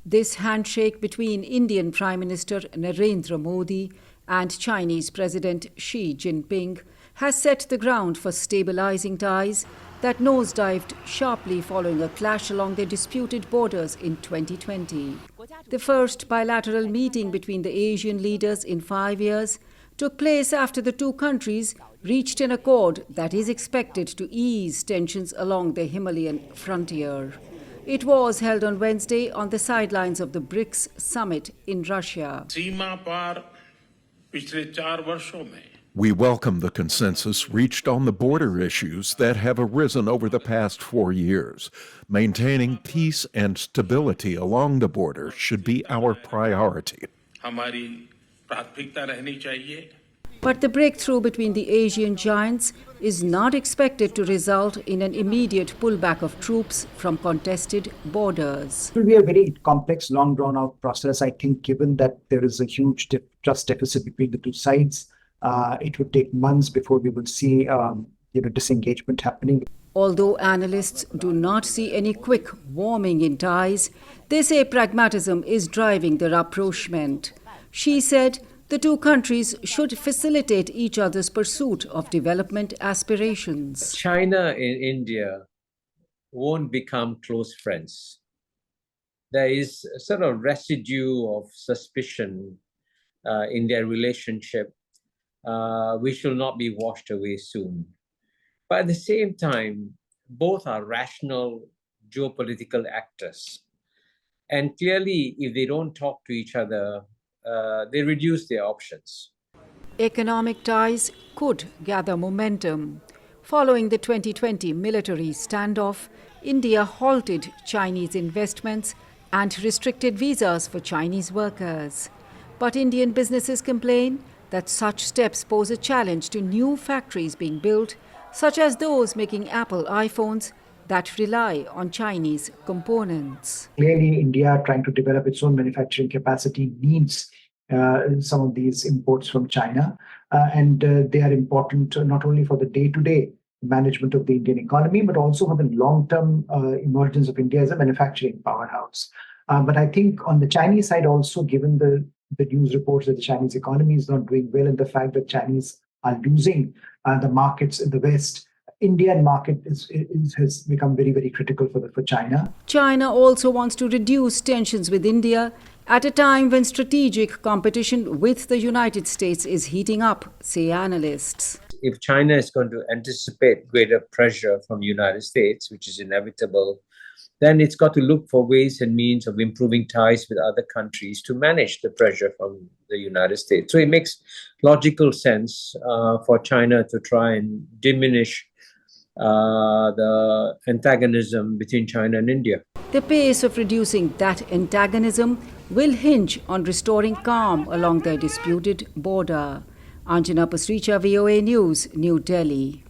This handshake between Indian Prime Minister Narendra Modi and Chinese President Xi Jinping has set the ground for stabilizing ties that nosedived sharply following a clash along their disputed borders in 2020. The first bilateral meeting between the Asian leaders in 5 years took place after the two countries reached an accord that is expected to ease tensions along the Himalayan frontier. It was held on Wednesday on the sidelines of the BRICS summit in Russia. We welcome the consensus reached on the border issues that have arisen over the past 4 years. Maintaining peace and stability along the border should be our priority. But the breakthrough between the Asian giants is not expected to result in an immediate pullback of troops from contested borders. It will be a very complex, long drawn-out process. I think given that there is a huge trust deficit between the two sides, it would take months before we will see disengagement happening. Although analysts do not see any quick warming in ties, they say pragmatism is driving the rapprochement. She said the two countries should facilitate each other's pursuit of development aspirations. China and India won't become close friends. There is a sort of residue of suspicion in their relationship, which will not be washed away soon. But at the same time, both are rational geopolitical actors. And clearly, if they don't talk to each other, they reduce their options. Economic ties could gather momentum. Following the 2020 military standoff, India halted Chinese investments and restricted visas for Chinese workers. But Indian businesses complain that such steps pose a challenge to new factories being built, such as those making Apple iPhones that rely on Chinese components. Clearly, India trying to develop its own manufacturing capacity needs some of these imports from China. And they are important not only for the day-to-day management of the Indian economy, but also for the long-term emergence of India as a manufacturing powerhouse. But I think on the Chinese side also, given the news reports that the Chinese economy is not doing well and the fact that Chinese are losing the markets in the West, Indian market has become very, very critical for China. China also wants to reduce tensions with India at a time when strategic competition with the United States is heating up, say analysts. If China is going to anticipate greater pressure from the United States, which is inevitable, then it's got to look for ways and means of improving ties with other countries to manage the pressure from the United States. So it makes logical sense for China to try and diminish the antagonism between China and India. The pace of reducing that antagonism will hinge on restoring calm along their disputed border. Anjana Pasricha, VOA News, New Delhi.